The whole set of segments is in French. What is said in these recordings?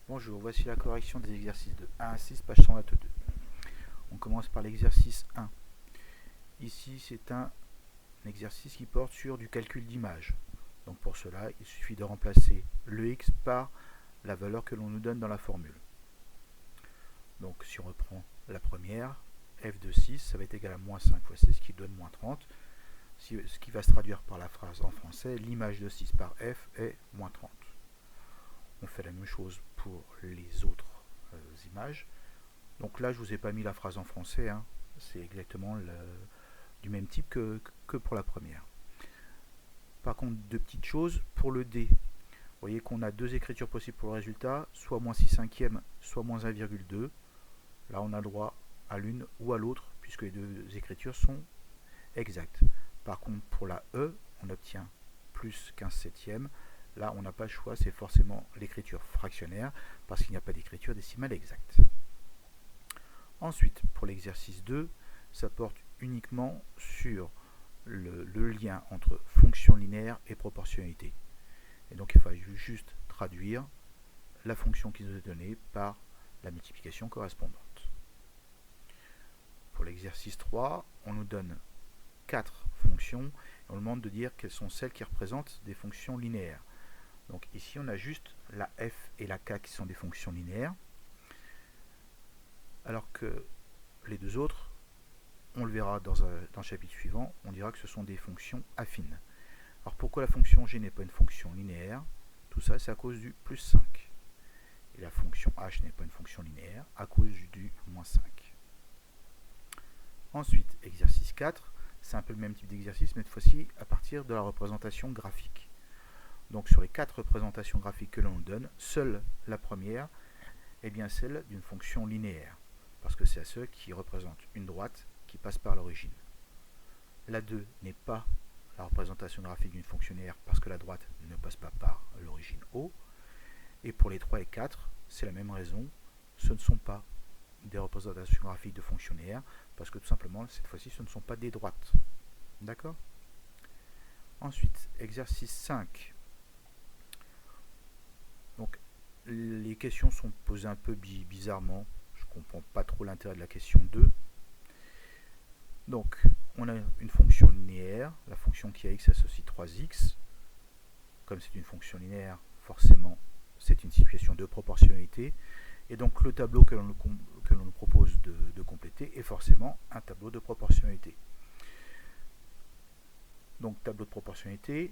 Bonjour, voici la correction des exercices de 1 à 6, page 122. On commence par l'exercice 1. Ici, c'est un exercice qui porte sur du calcul d'image. Donc pour cela, il suffit de remplacer le x par la valeur que l'on nous donne dans la formule. Donc si on reprend la première, f de 6, ça va être égal à moins 5 fois 6, qui donne moins 30. Ce qui va se traduire par la phrase en français, l'image de 6 par f est moins 30. On fait la même chose pour les autres images. Donc là, je ne vous ai pas mis la phrase en français, hein. C'est exactement du même type que pour la première. Par contre, deux petites choses. Pour le D, vous voyez qu'on a deux écritures possibles pour le résultat, soit moins 6 cinquièmes, soit moins 1,2. Là, on a le droit à l'une ou à l'autre, puisque les deux écritures sont exactes. Par contre, pour la E, on obtient plus 15 septièmes. Là, on n'a pas le choix, c'est forcément l'écriture fractionnaire, parce qu'il n'y a pas d'écriture décimale exacte. Ensuite, pour l'exercice 2, ça porte uniquement sur le lien entre fonction linéaire et proportionnalité. Et donc, il faut juste traduire la fonction qui nous est donnée par la multiplication correspondante. Pour l'exercice 3, on nous donne 4 fonctions et on nous demande de dire quelles sont celles qui représentent des fonctions linéaires. Donc ici, on a juste la f et la k qui sont des fonctions linéaires, alors que les deux autres, on le verra dans le chapitre suivant, on dira que ce sont des fonctions affines. Alors pourquoi la fonction g n'est pas une fonction linéaire? Tout ça, c'est à cause du plus 5. Et la fonction h n'est pas une fonction linéaire à cause du moins 5. Ensuite, exercice 4, c'est un peu le même type d'exercice, mais cette fois-ci à partir de la représentation graphique. Donc sur les 4 représentations graphiques que l'on nous donne, seule la première est bien celle d'une fonction linéaire, parce que c'est à ceux qui représentent une droite qui passe par l'origine. La 2 n'est pas la représentation graphique d'une fonction linéaire parce que la droite ne passe pas par l'origine O. Et pour les 3 et 4, c'est la même raison, ce ne sont pas des représentations graphiques de fonctions linéaires parce que tout simplement, cette fois-ci, ce ne sont pas des droites. D'accord? Ensuite, exercice 5. Donc, les questions sont posées un peu bizarrement. Je ne comprends pas trop l'intérêt de la question 2. Donc, on a une fonction linéaire, la fonction qui a x associe 3x. Comme c'est une fonction linéaire, forcément, c'est une situation de proportionnalité. Et donc, le tableau que l'on nous propose de compléter est forcément un tableau de proportionnalité. Donc, tableau de proportionnalité,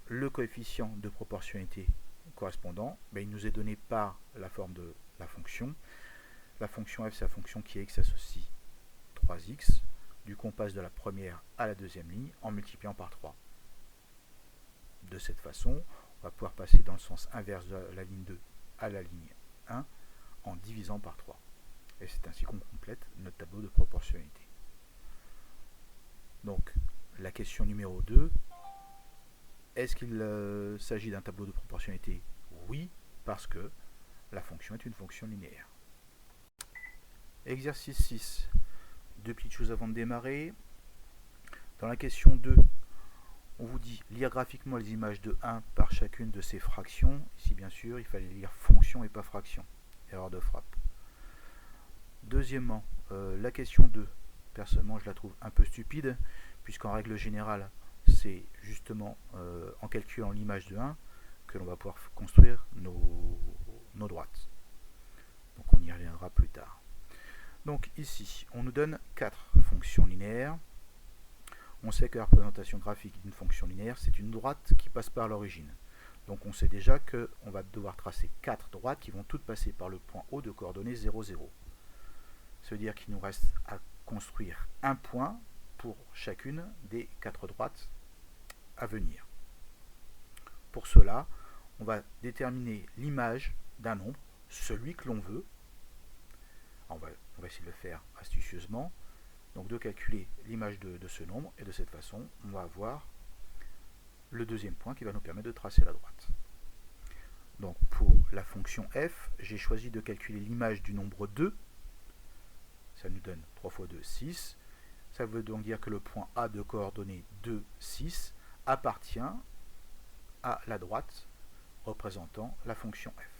le coefficient de proportionnalité correspondant, il nous est donné par la forme de la fonction. La fonction f, c'est la fonction qui est x associe 3x. Du coup, on passe de la première à la deuxième ligne en multipliant par 3. De cette façon, on va pouvoir passer dans le sens inverse de la ligne 2 à la ligne 1 en divisant par 3. Et c'est ainsi qu'on complète notre tableau de proportionnalité. Donc, la question numéro 2, est-ce qu'il s'agit d'un tableau de proportionnalité? Oui, parce que la fonction est une fonction linéaire. Exercice 6. Deux petites choses avant de démarrer. Dans la question 2, on vous dit lire graphiquement les images de 1 par chacune de ces fractions. Ici, bien sûr, il fallait lire fonction et pas fraction. Erreur de frappe. Deuxièmement, la question 2, personnellement, je la trouve un peu stupide, puisqu'en règle générale, c'est justement en calculant l'image de 1 que l'on va pouvoir construire nos droites. Donc on y reviendra plus tard. Donc ici, on nous donne 4 fonctions linéaires. On sait que la représentation graphique d'une fonction linéaire, c'est une droite qui passe par l'origine. Donc on sait déjà qu'on va devoir tracer 4 droites qui vont toutes passer par le point O de coordonnées 0, 0. Ça veut dire qu'il nous reste à construire un point pour chacune des 4 droites à venir. Pour cela, on va déterminer l'image d'un nombre, celui que l'on veut. On va essayer de le faire astucieusement. Donc de calculer l'image de ce nombre, et de cette façon, on va avoir le deuxième point qui va nous permettre de tracer la droite. Donc pour la fonction f, j'ai choisi de calculer l'image du nombre 2. Ça nous donne 3 fois 2, 6. Ça veut donc dire que le point A de coordonnées 2, 6 appartient à la droite représentant la fonction f.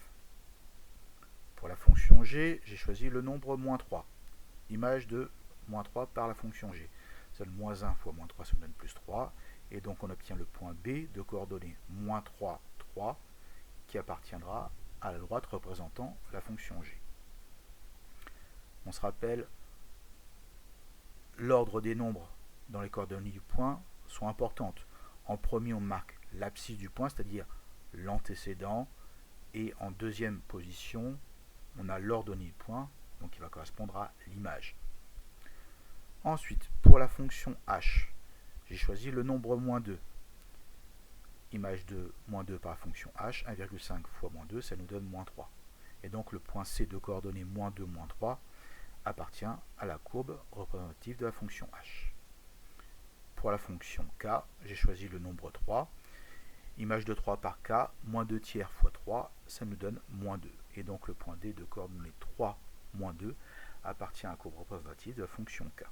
Pour la fonction g, j'ai choisi le nombre moins 3. Image de moins 3 par la fonction g. Ça donne moins 1 fois moins 3, ça me donne plus 3. Et donc on obtient le point B de coordonnées moins 3, 3, qui appartiendra à la droite représentant la fonction g. On se rappelle, l'ordre des nombres dans les coordonnées du point sont importantes. En premier, on marque l'abscisse du point, c'est-à-dire l'antécédent, et en deuxième position, on a l'ordonnée du point, donc qui va correspondre à l'image. Ensuite, pour la fonction h, j'ai choisi le nombre moins 2. Image de moins 2 par la fonction h, 1,5 fois moins 2, ça nous donne moins 3. Et donc le point C de coordonnées moins 2, moins 3 appartient à la courbe représentative de la fonction h. Pour la fonction k, j'ai choisi le nombre 3. Image de 3 par k, moins 2 tiers fois 3, ça nous donne moins 2. Et donc le point D de coordonnées 3, moins 2 appartient à la courbe représentative de la fonction k.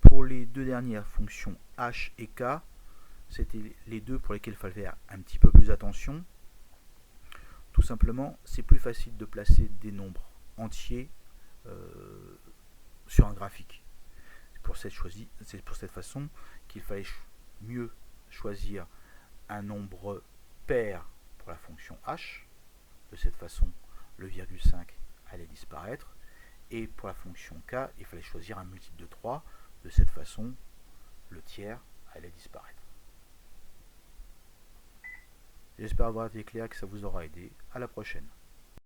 Pour les deux dernières fonctions h et k, c'était les deux pour lesquels il fallait faire un petit peu plus attention. Tout simplement, c'est plus facile de placer des nombres entiers sur un graphique. C'est pour cette façon qu'il fallait mieux choisir un nombre pair pour la fonction h. De cette façon, le virgule 5 allait disparaître. Et pour la fonction k, il fallait choisir un multiple de 3. De cette façon, le tiers allait disparaître. J'espère avoir été clair, que ça vous aura aidé. À la prochaine.